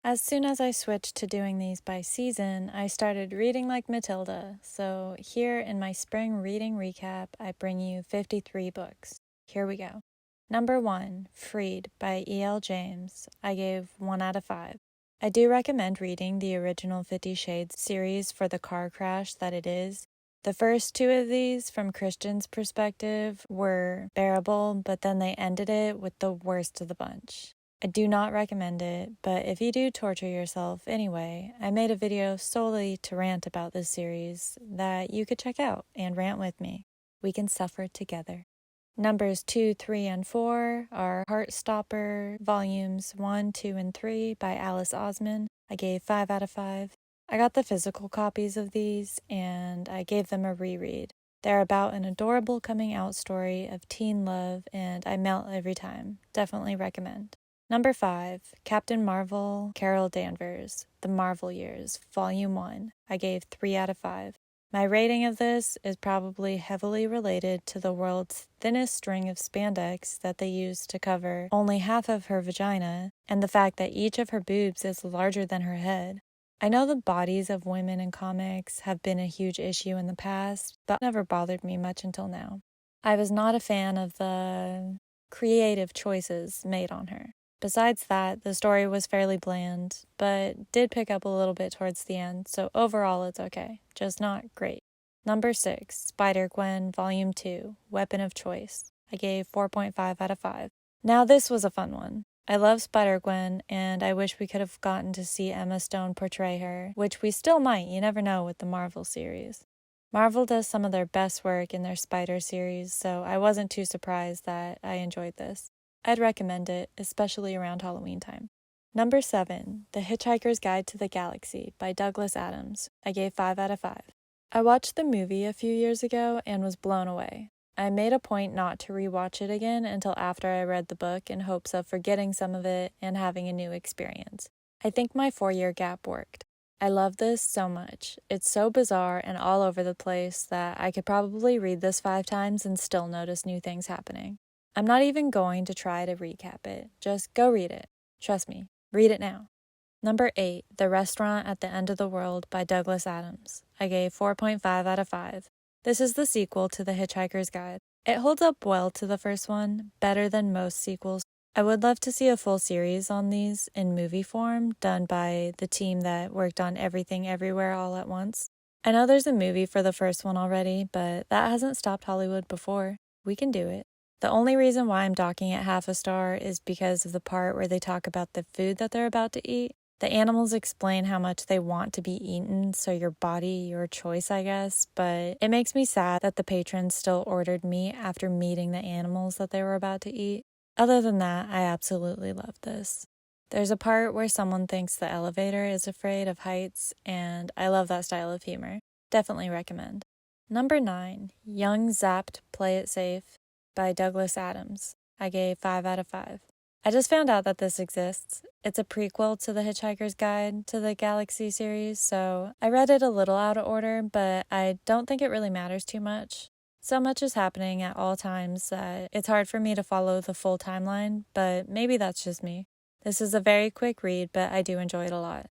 As soon as I switched to doing these by season, I started reading like Matilda, so here in my spring reading recap, I bring you 53 books. Here we go. Number 1, Freed by E.L. James. I gave 1 out of 5. I do recommend reading the original 50 Shades series for the car crash that it is. The first 2 of these, from Christian's perspective, were bearable, but then they ended it with the worst of the bunch. I do not recommend it, but if you do torture yourself anyway, I made a video solely to rant about this series that you could check out and rant with me. We can suffer together. Numbers 2, 3, and 4 are Heartstopper Volumes 1, 2, and 3 by Alice Osman. I gave 5 out of 5. I got the physical copies of these, and I gave them a reread. They're about an adorable coming out story of teen love, and I melt every time. Definitely recommend. Number 5, Captain Marvel, Carol Danvers, The Marvel Years, Volume 1. I gave 3 out of 5. My rating of this is probably heavily related to the world's thinnest string of spandex that they used to cover only half of her vagina, and the fact that each of her boobs is larger than her head. I know the bodies of women in comics have been a huge issue in the past, but never bothered me much until now. I was not a fan of the creative choices made on her. Besides that, the story was fairly bland, but did pick up a little bit towards the end, so overall it's okay, just not great. Number 6, Spider-Gwen, Volume 2, Weapon of Choice. I gave 4.5 out of 5. Now this was a fun one. I love Spider-Gwen, and I wish we could have gotten to see Emma Stone portray her, which we still might, you never know with the Marvel series. Marvel does some of their best work in their Spider series, so I wasn't too surprised that I enjoyed this. I'd recommend it, especially around Halloween time. Number 7, The Hitchhiker's Guide to the Galaxy by Douglas Adams. I gave 5 out of 5. I watched the movie a few years ago and was blown away. I made a point not to rewatch it again until after I read the book in hopes of forgetting some of it and having a new experience. I think my 4-year gap worked. I love this so much. It's so bizarre and all over the place that I could probably read this 5 times and still notice new things happening. I'm not even going to try to recap it. Just go read it. Trust me. Read it now. Number 8, The Restaurant at the End of the World by Douglas Adams. I gave 4.5 out of 5. This is the sequel to The Hitchhiker's Guide. It holds up well to the first one, better than most sequels. I would love to see a full series on these in movie form, done by the team that worked on Everything Everywhere All at Once. I know there's a movie for the first one already, but that hasn't stopped Hollywood before. We can do it. The only reason why I'm docking it half a star is because of the part where they talk about the food that they're about to eat. The animals explain how much they want to be eaten, so your body, your choice, I guess, but it makes me sad that the patrons still ordered meat after meeting the animals that they were about to eat. Other than that, I absolutely love this. There's a part where someone thinks the elevator is afraid of heights, and I love that style of humor. Definitely recommend. Number 9, Young Zapped, Play It Safe by Douglas Adams. I gave 5 out of 5. I just found out that this exists. It's a prequel to The Hitchhiker's Guide to the Galaxy series, so I read it a little out of order, but I don't think it really matters too much. So much is happening at all times that it's hard for me to follow the full timeline, but maybe that's just me. This is a very quick read, but I do enjoy it a lot.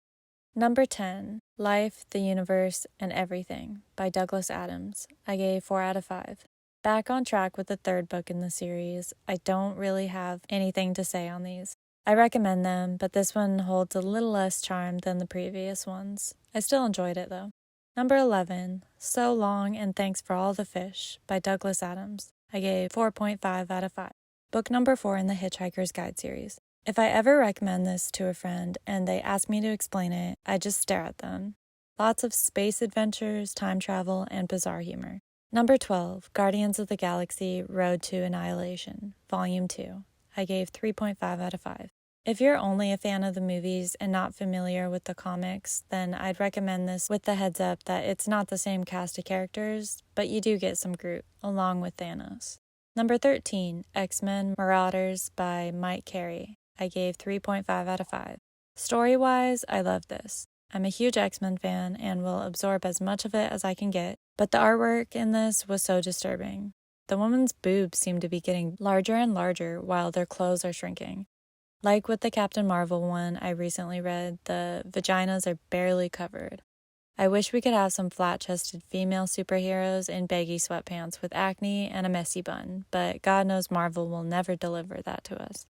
Number 10, Life, the Universe, and Everything by Douglas Adams. I gave 4 out of 5. Back on track with the 3rd book in the series, I don't really have anything to say on these. I recommend them, but this one holds a little less charm than the previous ones. I still enjoyed it though. Number 11, So Long and Thanks for All the Fish by Douglas Adams. I gave 4.5 out of 5. Book number 4 in the Hitchhiker's Guide series. If I ever recommend this to a friend and they ask me to explain it, I just stare at them. Lots of space adventures, time travel, and bizarre humor. Number 12, Guardians of the Galaxy Road to Annihilation, Volume 2. I gave 3.5 out of 5. If you're only a fan of the movies and not familiar with the comics, then I'd recommend this with the heads up that it's not the same cast of characters, but you do get some Groot, along with Thanos. Number 13, X-Men Marauders by Mike Carey. I gave 3.5 out of 5. Story-wise, I love this. I'm a huge X-Men fan and will absorb as much of it as I can get, but the artwork in this was so disturbing. The woman's boobs seem to be getting larger and larger while their clothes are shrinking. Like with the Captain Marvel one I recently read, the vaginas are barely covered. I wish we could have some flat-chested female superheroes in baggy sweatpants with acne and a messy bun, but God knows Marvel will never deliver that to us.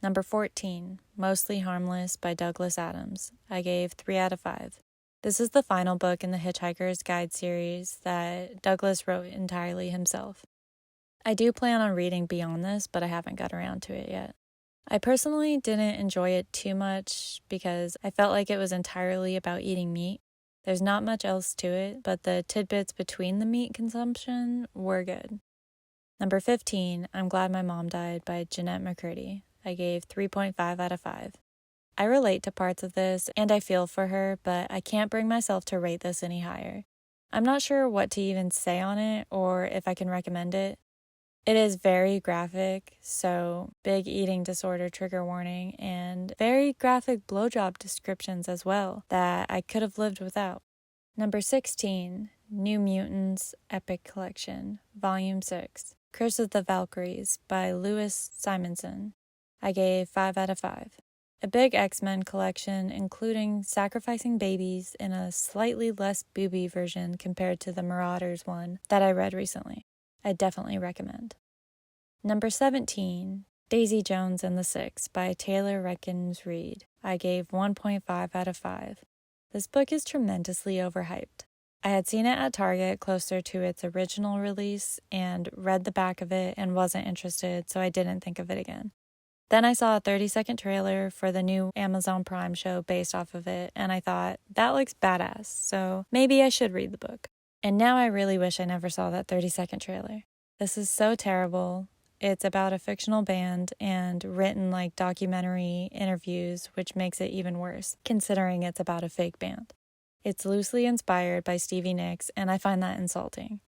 Number 14, Mostly Harmless by Douglas Adams. I gave 3 out of 5. This is the final book in the Hitch-hiker's Guide series that Douglas wrote entirely himself. I do plan on reading beyond this, but I haven't got around to it yet. I personally didn't enjoy it too much because I felt like it was entirely about eating meat. There's not much else to it, but the tidbits between the meat consumption were good. Number 15, I'm Glad My Mom Died by Jeanette McCurdy. I gave 3.5 out of 5. I relate to parts of this, and I feel for her, but I can't bring myself to rate this any higher. I'm not sure what to even say on it, or if I can recommend it. It is very graphic, so big eating disorder trigger warning, and very graphic blowjob descriptions as well, that I could have lived without. Number 16, New Mutants Epic Collection, Volume 6, Curse of the Valkyries by Louis Simonson. I gave 5 out of 5. A big X-Men collection including sacrificing babies in a slightly less booby version compared to the Marauders one that I read recently. I definitely recommend. Number 17, Daisy Jones and the Six by Taylor Reckins Reid. I gave 1.5 out of 5. This book is tremendously overhyped. I had seen it at Target closer to its original release and read the back of it and wasn't interested, so I didn't think of it again. Then I saw a 30-second trailer for the new Amazon Prime show based off of it, and I thought, that looks badass, so maybe I should read the book. And now I really wish I never saw that 30-second trailer. This is so terrible. It's about a fictional band and written like documentary interviews, which makes it even worse, considering it's about a fake band. It's loosely inspired by Stevie Nicks, and I find that insulting.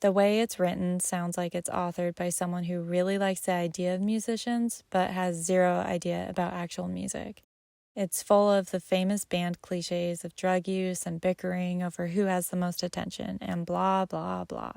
The way it's written sounds like it's authored by someone who really likes the idea of musicians, but has zero idea about actual music. It's full of the famous band cliches of drug use and bickering over who has the most attention, and blah, blah, blah.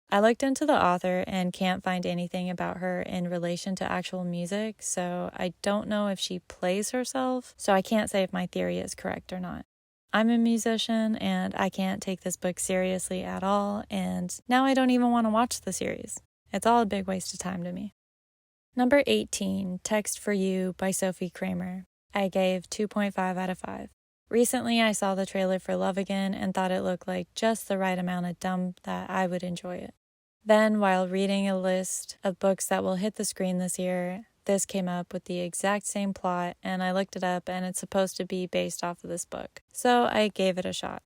I looked into the author and can't find anything about her in relation to actual music, so I don't know if she plays herself, so I can't say if my theory is correct or not. I'm a musician, and I can't take this book seriously at all, and now I don't even want to watch the series. It's all a big waste of time to me. Number 18, Text for You by Sophie Kramer. I gave 2.5 out of 5. Recently, I saw the trailer for Love Again and thought it looked like just the right amount of dumb that I would enjoy it. Then, while reading a list of books that will hit the screen this year, this came up with the exact same plot, and I looked it up, and it's supposed to be based off of this book. So I gave it a shot.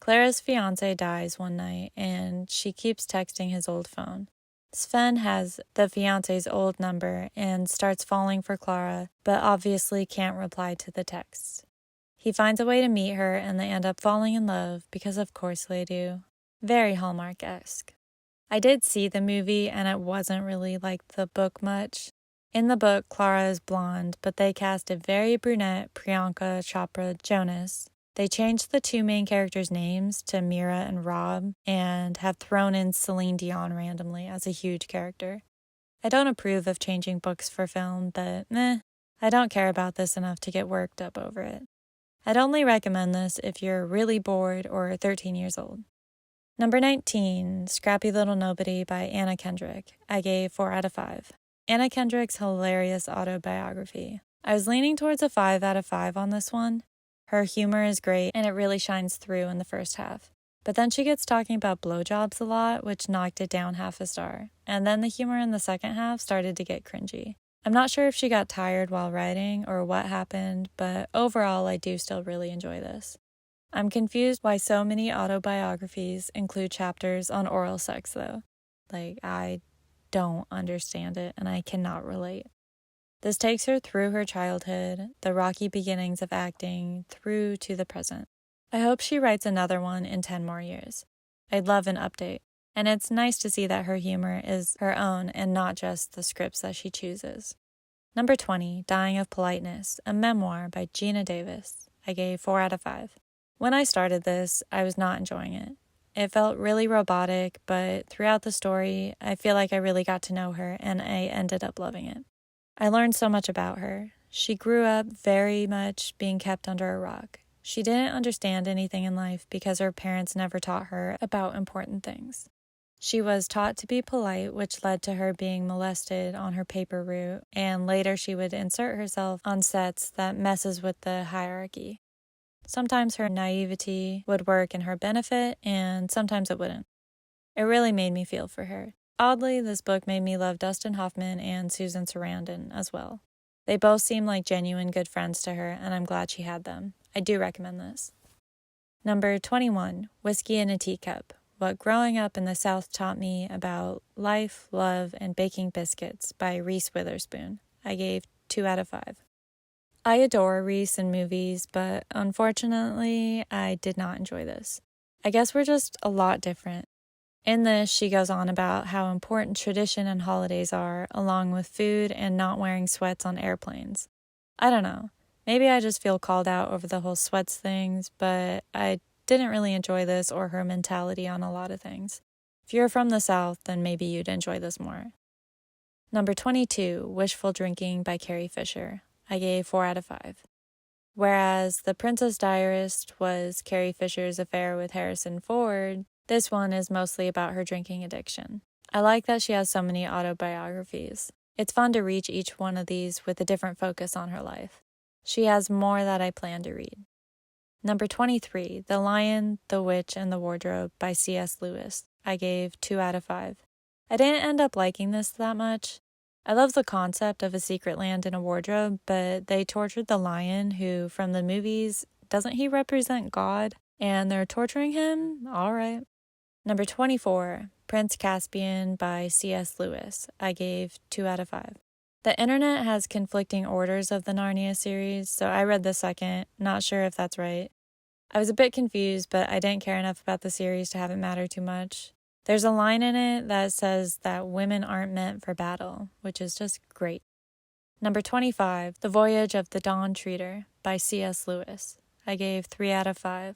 Clara's fiancé dies one night, and she keeps texting his old phone. Sven has the fiancé's old number and starts falling for Clara, but obviously can't reply to the texts. He finds a way to meet her, and they end up falling in love, because of course they do. Very Hallmark-esque. I did see the movie, and it wasn't really like the book much. In the book, Clara is blonde, but they cast a very brunette Priyanka Chopra Jonas. They changed the two main characters' names to Mira and Rob, and have thrown in Celine Dion randomly as a huge character. I don't approve of changing books for film, but I don't care about this enough to get worked up over it. I'd only recommend this if you're really bored or 13 years old. Number 19, Scrappy Little Nobody by Anna Kendrick. I gave 4 out of 5. Anna Kendrick's hilarious autobiography. I was leaning towards a 5 out of 5 on this one. Her humor is great, and it really shines through in the first half. But then she gets talking about blowjobs a lot, which knocked it down half a star. And then the humor in the second half started to get cringy. I'm not sure if she got tired while writing or what happened, but overall I do still really enjoy this. I'm confused why so many autobiographies include chapters on oral sex, though. I don't understand it, and I cannot relate. This takes her through her childhood, the rocky beginnings of acting, through to the present. I hope she writes another one in 10 more years. I'd love an update, and it's nice to see that her humor is her own and not just the scripts that she chooses. Number 20, Dying of Politeness, a memoir by Gina Davis. I gave 4 out of 5. When I started this, I was not enjoying it. It felt really robotic, but throughout the story, I feel like I really got to know her, and I ended up loving it. I learned so much about her. She grew up very much being kept under a rock. She didn't understand anything in life because her parents never taught her about important things. She was taught to be polite, which led to her being molested on her paper route, and later she would insert herself on sets that messes with the hierarchy. Sometimes her naivety would work in her benefit, and sometimes it wouldn't. It really made me feel for her. Oddly, this book made me love Dustin Hoffman and Susan Sarandon as well. They both seem like genuine good friends to her, and I'm glad she had them. I do recommend this. Number 21, Whiskey in a Teacup. What Growing Up in the South Taught Me About Life, Love, and Baking Biscuits by Reese Witherspoon. I gave 2 out of 5. I adore Reese in movies, but unfortunately, I did not enjoy this. I guess we're just a lot different. In this, she goes on about how important tradition and holidays are, along with food and not wearing sweats on airplanes. I don't know. Maybe I just feel called out over the whole sweats things, but I didn't really enjoy this or her mentality on a lot of things. If you're from the South, then maybe you'd enjoy this more. Number 22, Wishful Drinking by Carrie Fisher. I gave 4 out of 5. Whereas The Princess Diarist was Carrie Fisher's affair with Harrison Ford, this one is mostly about her drinking addiction. I like that she has so many autobiographies. It's fun to reach each one of these with a different focus on her life. She has more that I plan to read. Number 23, The Lion, the Witch, and the Wardrobe by C.S. Lewis. I gave 2 out of 5. I didn't end up liking this that much. I love the concept of a secret land in a wardrobe, but they tortured the lion who, from the movies, doesn't he represent God? And they're torturing him? All right. Number 24, Prince Caspian by C.S. Lewis. I gave 2 out of 5. The internet has conflicting orders of the Narnia series, so I read the second, not sure if that's right. I was a bit confused, but I didn't care enough about the series to have it matter too much. There's a line in it that says that women aren't meant for battle, which is just great. Number 25, The Voyage of the Dawn Treader by C.S. Lewis. I gave 3 out of 5.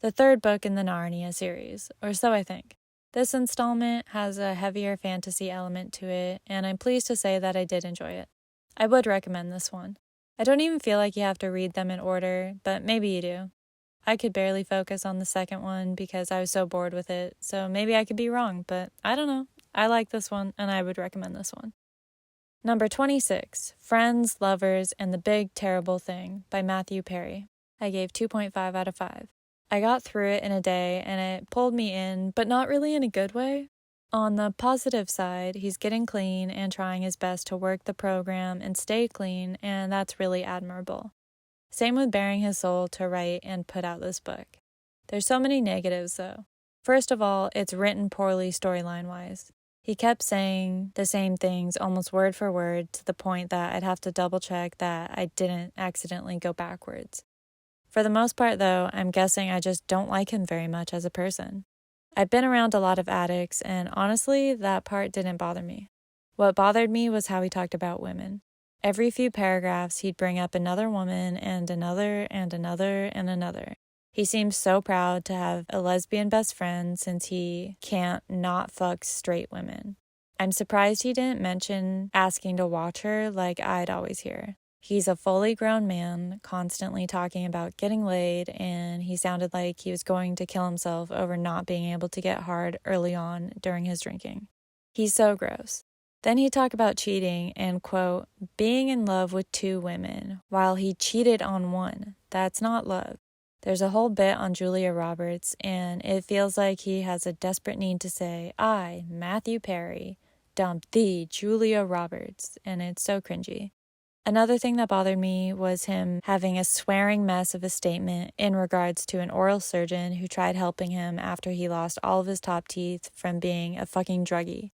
The third book in the Narnia series, or so I think. This installment has a heavier fantasy element to it, and I'm pleased to say that I did enjoy it. I would recommend this one. I don't even feel like you have to read them in order, but maybe you do. I could barely focus on the second one because I was so bored with it, so maybe I could be wrong, but I don't know. I like this one, and I would recommend this one. Number 26, Friends, Lovers, and the Big Terrible Thing by Matthew Perry. I gave 2.5 out of 5. I got through it in a day, and it pulled me in, but not really in a good way. On the positive side, he's getting clean and trying his best to work the program and stay clean, and that's really admirable. Same with bearing his soul to write and put out this book. There's so many negatives, though. First of all, it's written poorly storyline-wise. He kept saying the same things almost word for word to the point that I'd have to double-check that I didn't accidentally go backwards. For the most part, though, I'm guessing I just don't like him very much as a person. I've been around a lot of addicts, and honestly, that part didn't bother me. What bothered me was how he talked about women. Every few paragraphs, he'd bring up another woman and another and another and another. He seems so proud to have a lesbian best friend since he can't not fuck straight women. I'm surprised he didn't mention asking to watch her like I'd always hear. He's a fully grown man, constantly talking about getting laid, and he sounded like he was going to kill himself over not being able to get hard early on during his drinking. He's so gross. Then he'd talk about cheating and, quote, being in love with 2 women while he cheated on one. That's not love. There's a whole bit on Julia Roberts, and it feels like he has a desperate need to say, I, Matthew Perry, dumped the Julia Roberts, and it's so cringy. Another thing that bothered me was him having a swearing mess of a statement in regards to an oral surgeon who tried helping him after he lost all of his top teeth from being a fucking druggie.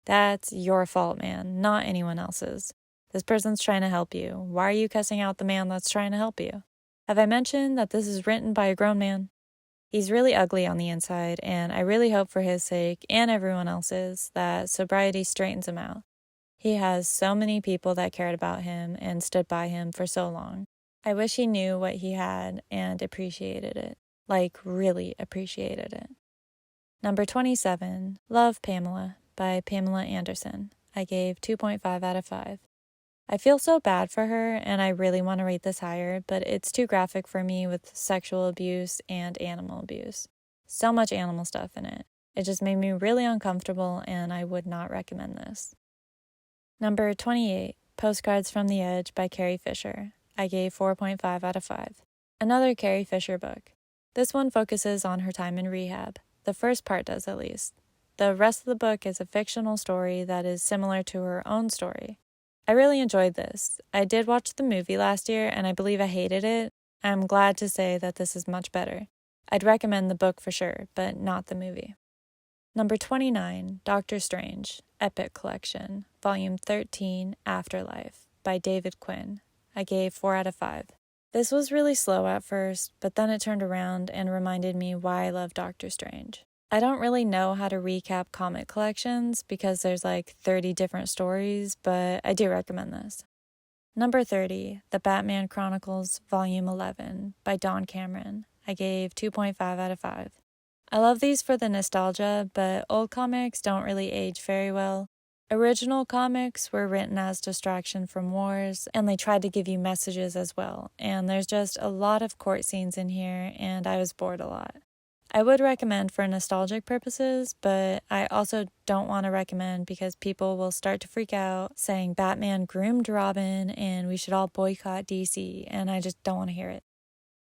That's your fault, man, not anyone else's. This person's trying to help you. Why are you cussing out the man that's trying to help you? Have I mentioned that this is written by a grown man? He's really ugly on the inside, and I really hope for his sake, and everyone else's, that sobriety straightens him out. He has so many people that cared about him and stood by him for so long. I wish he knew what he had and appreciated it. Like, really appreciated it. Number 27, Love, Pamela by Pamela Anderson. I gave 2.5 out of 5. I feel so bad for her, and I really want to rate this higher, but it's too graphic for me with sexual abuse and animal abuse. So much animal stuff in it. It just made me really uncomfortable, and I would not recommend this. Number 28, Postcards from the Edge by Carrie Fisher. I gave 4.5 out of 5. Another Carrie Fisher book. This one focuses on her time in rehab. The first part does, at least. The rest of the book is a fictional story that is similar to her own story. I really enjoyed this. I did watch the movie last year, and I believe I hated it. I'm glad to say that this is much better. I'd recommend the book for sure, but not the movie. Number 29, Doctor Strange, Epic Collection, Volume 13, Afterlife, by David Quinn. I gave 4 out of 5. This was really slow at first, but then it turned around and reminded me why I love Doctor Strange. I don't really know how to recap comic collections because there's like 30 different stories, but I do recommend this. Number 30, The Batman Chronicles, Volume 11, by Dawn Cameron. I gave 2.5 out of 5. I love these for the nostalgia, but old comics don't really age very well. Original comics were written as distraction from wars, and they tried to give you messages as well, and there's just a lot of court scenes in here, and I was bored a lot. I would recommend for nostalgic purposes, but I also don't want to recommend because people will start to freak out saying Batman groomed Robin and we should all boycott DC, and I just don't want to hear it.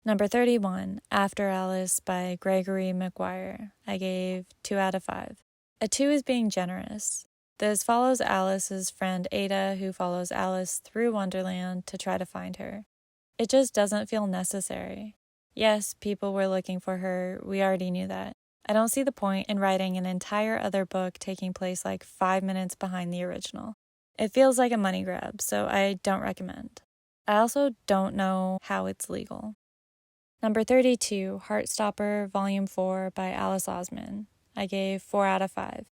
Number 31, After Alice by Gregory Maguire. I gave 2 out of 5. A 2 is being generous. This follows Alice's friend Ada, who follows Alice through Wonderland to try to find her. It just doesn't feel necessary. Yes, people were looking for her, we already knew that. I don't see the point in writing an entire other book taking place like 5 minutes behind the original. It feels like a money grab, so I don't recommend. I also don't know how it's legal. Number 32, Heartstopper, Volume 4 by Alice Osman. I gave 4 out of 5.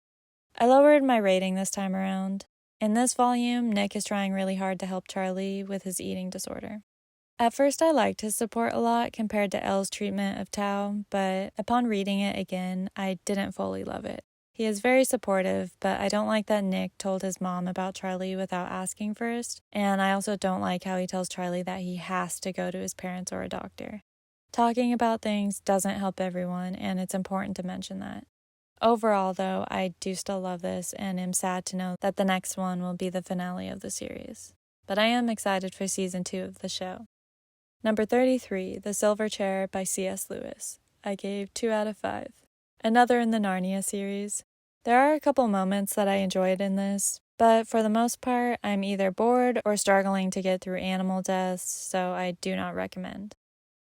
I lowered my rating this time around. In this volume, Nick is trying really hard to help Charlie with his eating disorder. At first, I liked his support a lot compared to Elle's treatment of Tao, but upon reading it again, I didn't fully love it. He is very supportive, but I don't like that Nick told his mom about Charlie without asking first, and I also don't like how he tells Charlie that he has to go to his parents or a doctor. Talking about things doesn't help everyone, and it's important to mention that. Overall, though, I do still love this and am sad to know that the next one will be the finale of the series. But I am excited for season 2 of the show. Number 33, The Silver Chair by C.S. Lewis. I gave 2 out of 5. Another in the Narnia series. There are a couple moments that I enjoyed in this, but for the most part, I'm either bored or struggling to get through animal deaths, so I do not recommend.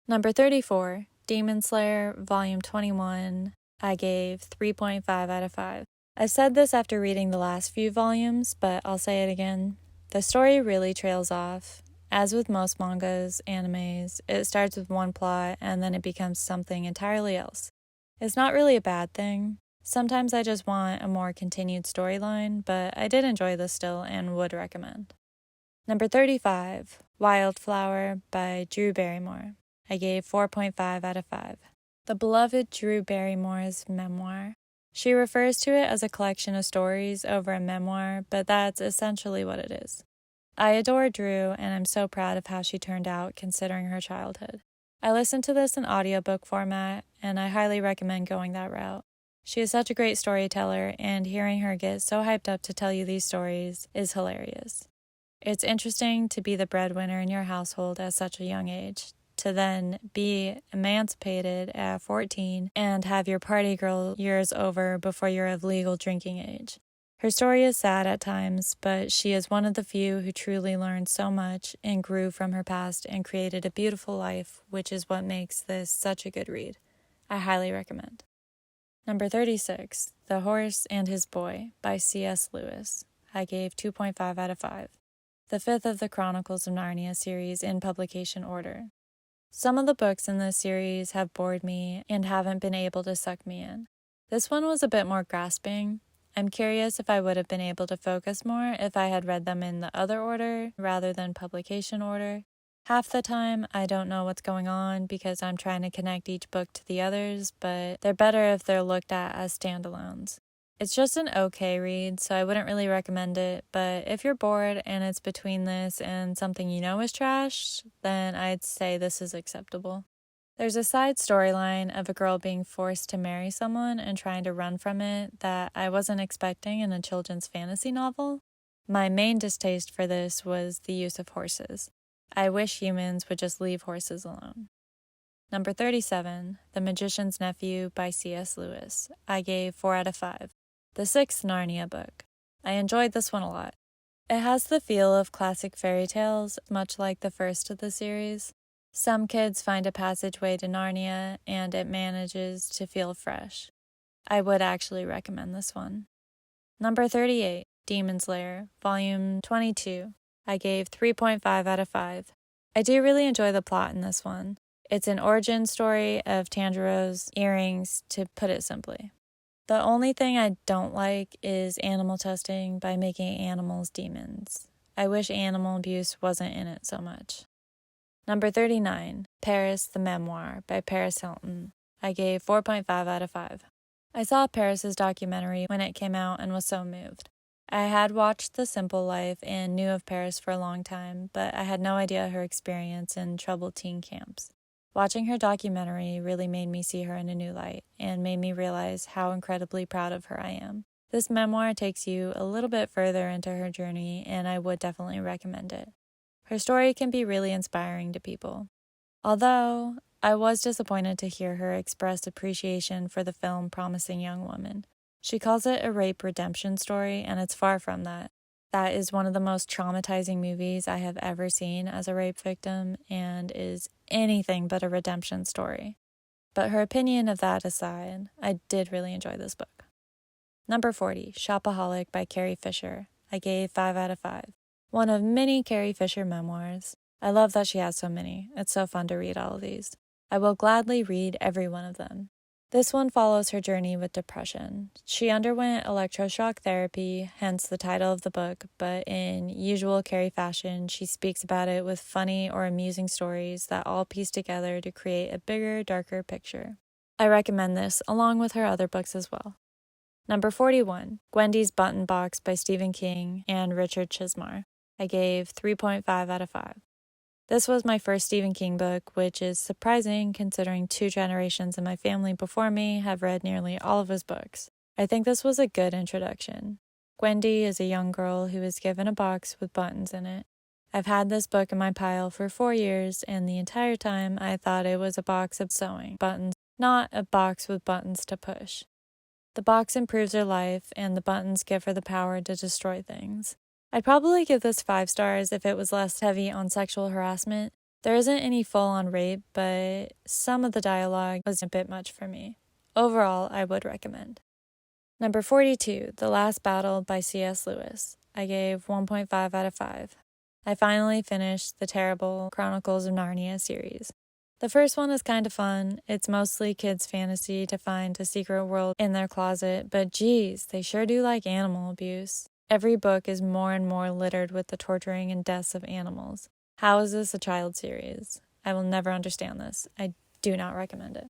Number 34, Demon Slayer, Volume 21. I gave 3.5 out of 5. I said this after reading the last few volumes, but I'll say it again. The story really trails off. As with most mangas, animes, it starts with one plot and then it becomes something entirely else. It's not really a bad thing. Sometimes I just want a more continued storyline, but I did enjoy this still and would recommend. Number 35, Wildflower by Drew Barrymore. I gave 4.5 out of 5. The beloved Drew Barrymore's memoir. She refers to it as a collection of stories over a memoir, but that's essentially what it is. I adore Drew, and I'm so proud of how she turned out considering her childhood. I listened to this in audiobook format, and I highly recommend going that route. She is such a great storyteller, and hearing her get so hyped up to tell you these stories is hilarious. It's interesting to be the breadwinner in your household at such a young age, to then be emancipated at 14 and have your party girl years over before you're of legal drinking age. Her story is sad at times, but she is one of the few who truly learned so much and grew from her past and created a beautiful life, which is what makes this such a good read. I highly recommend. Number 36, The Horse and His Boy by C.S. Lewis. I gave 2.5 out of 5. The fifth of the Chronicles of Narnia series in publication order. Some of the books in this series have bored me and haven't been able to suck me in. This one was a bit more grasping. I'm curious if I would have been able to focus more if I had read them in the other order rather than publication order. Half the time, I don't know what's going on because I'm trying to connect each book to the others, but they're better if they're looked at as standalones. It's just an okay read, so I wouldn't really recommend it, but if you're bored and it's between this and something you know is trash, then I'd say this is acceptable. There's a side storyline of a girl being forced to marry someone and trying to run from it that I wasn't expecting in a children's fantasy novel. My main distaste for this was the use of horses. I wish humans would just leave horses alone. Number 37, The Magician's Nephew by C.S. Lewis. I gave 4 out of 5. The 6th Narnia book. I enjoyed this one a lot. It has the feel of classic fairy tales, much like the first of the series. Some kids find a passageway to Narnia, and it manages to feel fresh. I would actually recommend this one. Number 38, Demon's Lair, Volume 22. I gave 3.5 out of 5. I do really enjoy the plot in this one. It's an origin story of Tanjiro's earrings, to put it simply. The only thing I don't like is animal testing by making animals demons. I wish animal abuse wasn't in it so much. Number 39, Paris, the Memoir by Paris Hilton. I gave 4.5 out of 5. I saw Paris's documentary when it came out and was so moved. I had watched The Simple Life and knew of Paris for a long time, but I had no idea her experience in troubled teen camps. Watching her documentary really made me see her in a new light and made me realize how incredibly proud of her I am. This memoir takes you a little bit further into her journey, and I would definitely recommend it. Her story can be really inspiring to people. Although, I was disappointed to hear her express appreciation for the film Promising Young Woman. She calls it a rape redemption story, and it's far from that. That is one of the most traumatizing movies I have ever seen as a rape victim and is anything but a redemption story. But her opinion of that aside, I did really enjoy this book. Number 40, Shockaholic by Carrie Fisher. I gave 5 out of 5. One of many Carrie Fisher memoirs. I love that she has so many. It's so fun to read all of these. I will gladly read every one of them. This one follows her journey with depression. She underwent electroshock therapy, hence the title of the book, but in usual Carrie fashion, she speaks about it with funny or amusing stories that all piece together to create a bigger, darker picture. I recommend this, along with her other books as well. Number 41, Gwendy's Button Box by Stephen King and Richard Chizmar. I gave 3.5 out of 5. This was my first Stephen King book, which is surprising considering 2 generations in my family before me have read nearly all of his books. I think this was a good introduction. Gwendy is a young girl who is given a box with buttons in it. I've had this book in my pile for 4 years, and the entire time I thought it was a box of sewing buttons, not a box with buttons to push. The box improves her life, and the buttons give her the power to destroy things. I'd probably give this 5 stars if it was less heavy on sexual harassment. There isn't any full-on rape, but some of the dialogue was a bit much for me. Overall, I would recommend. Number 42, The Last Battle by C.S. Lewis. I gave 1.5 out of 5. I finally finished the terrible Chronicles of Narnia series. The first one is kind of fun. It's mostly kids' fantasy to find a secret world in their closet, but geez, they sure do like animal abuse. Every book is more and more littered with the torturing and deaths of animals. How is this a child series? I will never understand this. I do not recommend it.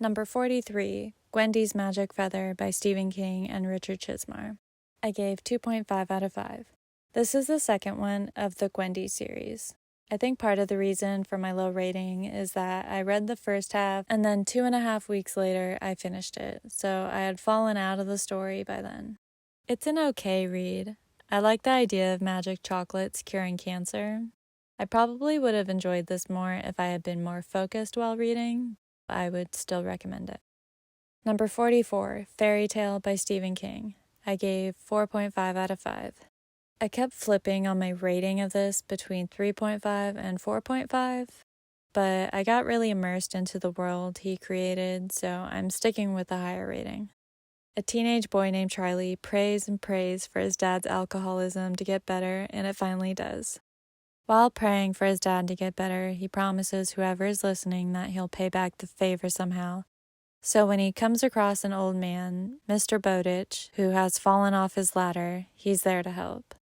Number 43, Gwendy's Magic Feather by Stephen King and Richard Chizmar. I gave 2.5 out of 5. This is the second one of the Gwendy series. I think part of the reason for my low rating is that I read the first half and then 2.5 weeks later I finished it, so I had fallen out of the story by then. It's an okay read. I like the idea of magic chocolates curing cancer. I probably would have enjoyed this more if I had been more focused while reading. I would still recommend it. Number 44, Fairy Tale by Stephen King. I gave 4.5 out of 5. I kept flipping on my rating of this between 3.5 and 4.5, but I got really immersed into the world he created, so I'm sticking with the higher rating. A teenage boy named Charlie prays and prays for his dad's alcoholism to get better, and it finally does. While praying for his dad to get better, he promises whoever is listening that he'll pay back the favor somehow. So when he comes across an old man, Mr. Bowditch, who has fallen off his ladder, he's there to help.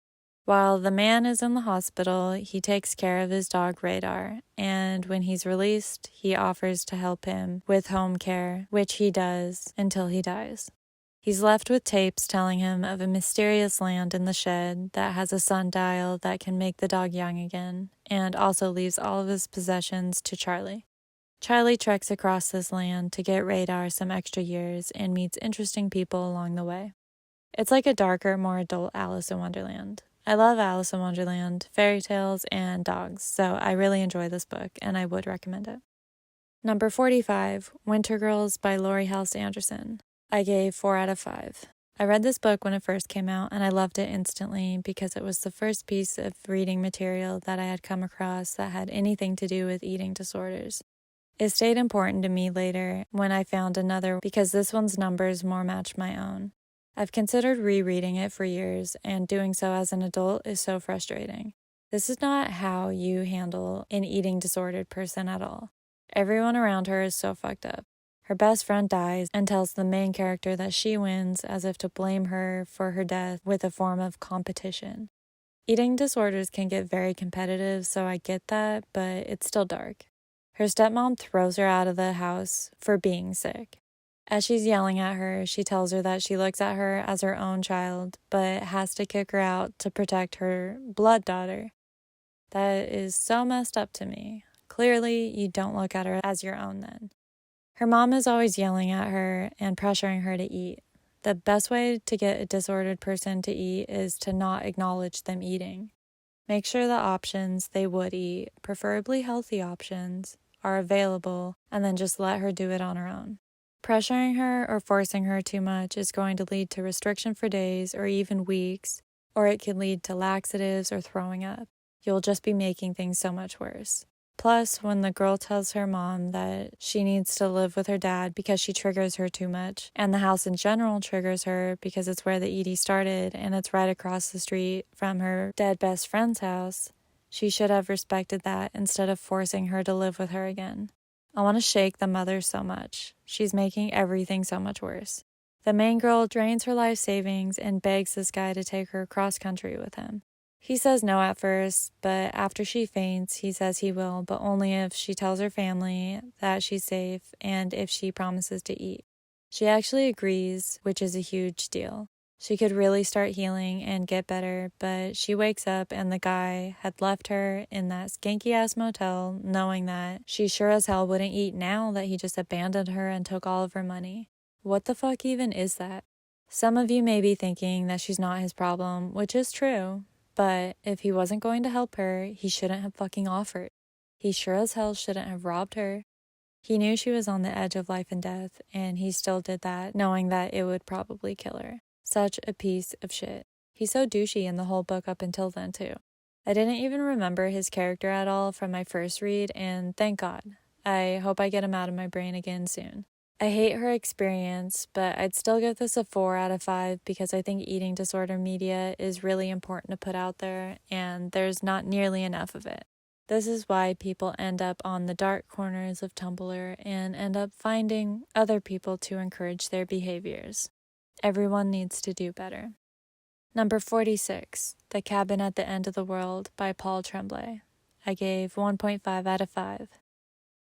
While the man is in the hospital, he takes care of his dog Radar, and when he's released, he offers to help him with home care, which he does until he dies. He's left with tapes telling him of a mysterious land in the shed that has a sundial that can make the dog young again, and also leaves all of his possessions to Charlie. Charlie treks across this land to get Radar some extra years and meets interesting people along the way. It's like a darker, more adult Alice in Wonderland. I love Alice in Wonderland, fairy tales, and dogs, so I really enjoy this book, and I would recommend it. Number 45, Wintergirls by Laurie Halse Anderson. I gave 4 out of 5. I read this book when it first came out, and I loved it instantly because it was the first piece of reading material that I had come across that had anything to do with eating disorders. It stayed important to me later when I found another because this one's numbers more matched my own. I've considered rereading it for years, and doing so as an adult is so frustrating. This is not how you handle an eating disordered person at all. Everyone around her is so fucked up. Her best friend dies and tells the main character that she wins as if to blame her for her death with a form of competition. Eating disorders can get very competitive, so I get that, but it's still dark. Her stepmom throws her out of the house for being sick. As she's yelling at her, she tells her that she looks at her as her own child, but has to kick her out to protect her blood daughter. That is so messed up to me. Clearly, you don't look at her as your own then. Her mom is always yelling at her and pressuring her to eat. The best way to get a disordered person to eat is to not acknowledge them eating. Make sure the options they would eat, preferably healthy options, are available, and then just let her do it on her own. Pressuring her or forcing her too much is going to lead to restriction for days or even weeks, or it can lead to laxatives or throwing up. You'll just be making things so much worse. Plus, when the girl tells her mom that she needs to live with her dad because she triggers her too much, and the house in general triggers her because it's where the ED started and it's right across the street from her dead best friend's house, she should have respected that instead of forcing her to live with her again. I want to shake the mother so much. She's making everything so much worse. The main girl drains her life savings and begs this guy to take her cross country with him. He says no at first, but after she faints, he says he will, but only if she tells her family that she's safe and if she promises to eat. She actually agrees, which is a huge deal. She could really start healing and get better, but she wakes up and the guy had left her in that skanky-ass motel knowing that she sure as hell wouldn't eat now that he just abandoned her and took all of her money. What the fuck even is that? Some of you may be thinking that she's not his problem, which is true. But if he wasn't going to help her, he shouldn't have fucking offered. He sure as hell shouldn't have robbed her. He knew she was on the edge of life and death, and he still did that, knowing that it would probably kill her. Such a piece of shit. He's so douchey in the whole book up until then, too. I didn't even remember his character at all from my first read, and thank God. I hope I get him out of my brain again soon. I hate her experience, but I'd still give this a 4 out of 5 because I think eating disorder media is really important to put out there, and there's not nearly enough of it. This is why people end up on the dark corners of Tumblr and end up finding other people to encourage their behaviors. Everyone needs to do better. Number 46, The Cabin at the End of the World by Paul Tremblay. I gave 1.5 out of 5.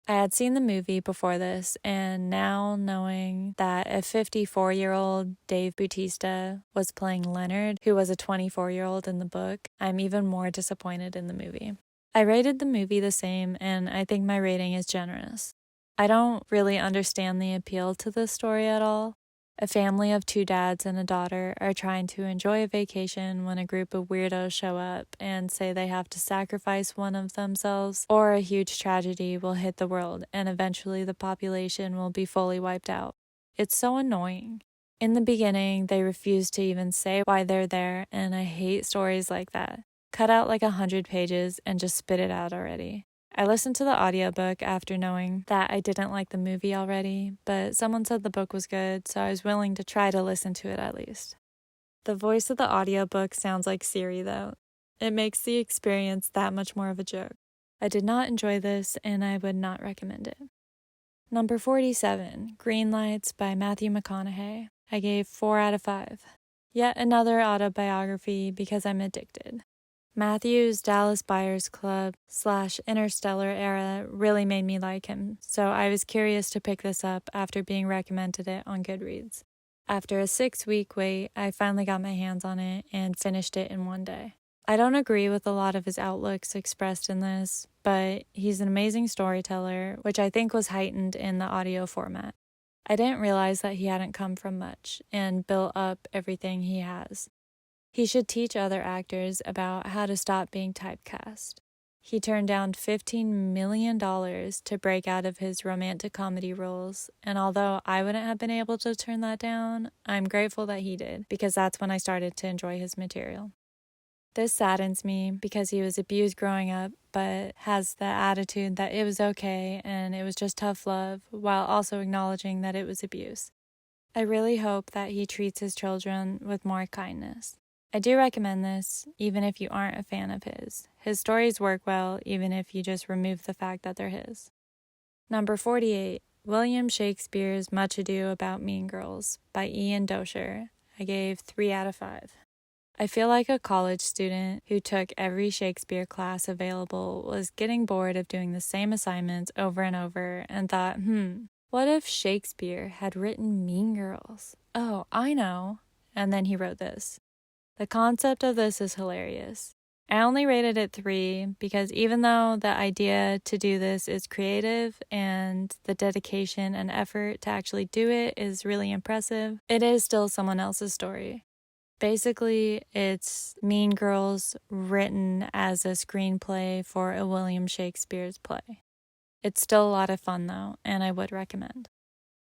I had seen the movie before this, and now knowing that a 54-year-old Dave Bautista was playing Leonard, who was a 24-year-old in the book, I'm even more disappointed in the movie. I rated the movie the same, and I think my rating is generous. I don't really understand the appeal to this story at all. A family of 2 dads and a daughter are trying to enjoy a vacation when a group of weirdos show up and say they have to sacrifice one of themselves or a huge tragedy will hit the world and eventually the population will be fully wiped out. It's so annoying. In the beginning, they refuse to even say why they're there, and I hate stories like that. Cut out like 100 pages and just spit it out already. I listened to the audiobook after knowing that I didn't like the movie already, but someone said the book was good, so I was willing to try to listen to it at least. The voice of the audiobook sounds like Siri, though. It makes the experience that much more of a joke. I did not enjoy this, and I would not recommend it. Number 47, Greenlights by Matthew McConaughey. I gave 4 out of 5. Yet another autobiography because I'm addicted. Matthew's Dallas Buyers Club / Interstellar era really made me like him, so I was curious to pick this up after being recommended it on Goodreads. After a 6-week wait, I finally got my hands on it and finished it in one day. I don't agree with a lot of his outlooks expressed in this, but he's an amazing storyteller, which I think was heightened in the audio format. I didn't realize that he hadn't come from much and built up everything he has. He should teach other actors about how to stop being typecast. He turned down $15 million to break out of his romantic comedy roles, and although I wouldn't have been able to turn that down, I'm grateful that he did, because that's when I started to enjoy his material. This saddens me because he was abused growing up, but has the attitude that it was okay and it was just tough love, while also acknowledging that it was abuse. I really hope that he treats his children with more kindness. I do recommend this, even if you aren't a fan of his. His stories work well, even if you just remove the fact that they're his. Number 48, William Shakespeare's Much Ado About Mean Girls by Ian Doescher. I gave 3 out of 5. I feel like a college student who took every Shakespeare class available was getting bored of doing the same assignments over and over and thought, what if Shakespeare had written Mean Girls? Oh, I know. And then he wrote this. The concept of this is hilarious. I only rated it 3 because even though the idea to do this is creative and the dedication and effort to actually do it is really impressive, it is still someone else's story. Basically, it's Mean Girls written as a screenplay for a William Shakespeare's play. It's still a lot of fun though, and I would recommend.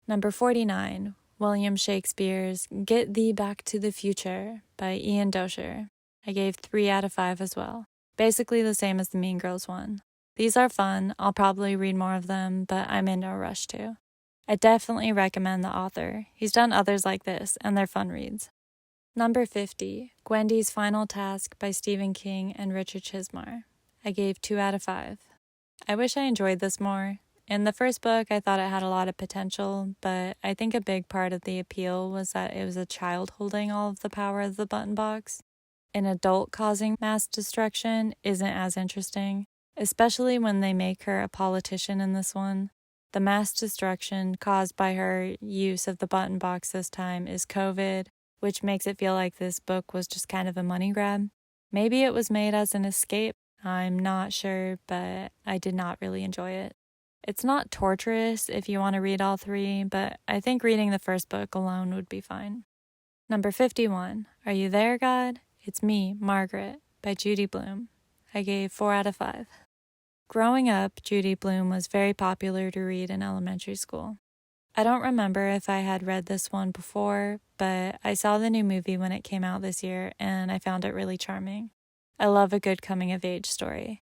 Number 49, William Shakespeare's Get Thee Back to the Future by Ian Doescher. I gave 3 out of 5 as well. Basically the same as the Mean Girls one. These are fun, I'll probably read more of them, but I'm in no rush to. I definitely recommend the author. He's done others like this, and they're fun reads. Number 50, Gwendy's Final Task by Stephen King and Richard Chizmar. I gave 2 out of 5. I wish I enjoyed this more. In the first book, I thought it had a lot of potential, but I think a big part of the appeal was that it was a child holding all of the power of the button box. An adult causing mass destruction isn't as interesting, especially when they make her a politician in this one. The mass destruction caused by her use of the button box this time is COVID, which makes it feel like this book was just kind of a money grab. Maybe it was made as an escape, I'm not sure, but I did not really enjoy it. It's not torturous if you want to read all 3, but I think reading the first book alone would be fine. Number 51, Are You There, God? It's Me, Margaret, by Judy Blume. I gave 4 out of 5. Growing up, Judy Blume was very popular to read in elementary school. I don't remember if I had read this one before, but I saw the new movie when it came out this year, and I found it really charming. I love a good coming-of-age story.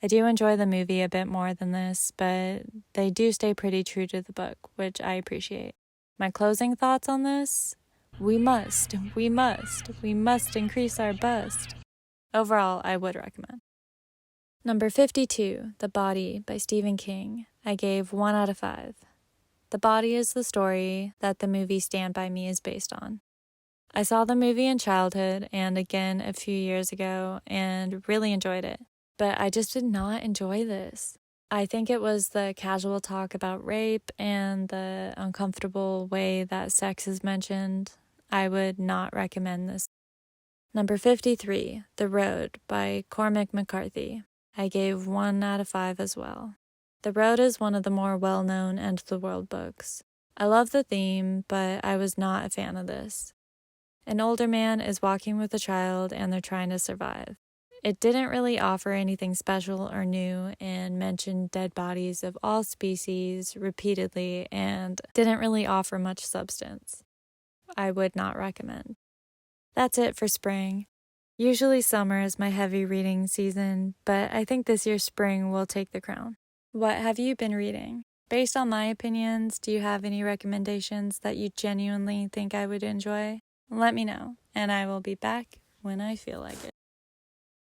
I do enjoy the movie a bit more than this, but they do stay pretty true to the book, which I appreciate. My closing thoughts on this? We must increase our bust. Overall, I would recommend. Number 52, The Body by Stephen King. I gave 1 out of 5. The Body is the story that the movie Stand By Me is based on. I saw the movie in childhood and again a few years ago and really enjoyed it. But I just did not enjoy this. I think it was the casual talk about rape and the uncomfortable way that sex is mentioned. I would not recommend this. Number 53, The Road by Cormac McCarthy. I gave 1 out of 5 as well. The Road is one of the more well-known end-of-the-world books. I love the theme, but I was not a fan of this. An older man is walking with a child and they're trying to survive. It didn't really offer anything special or new and mentioned dead bodies of all species repeatedly and didn't really offer much substance. I would not recommend. That's it for spring. Usually summer is my heavy reading season, but I think this year spring will take the crown. What have you been reading? Based on my opinions, do you have any recommendations that you genuinely think I would enjoy? Let me know, and I will be back when I feel like it.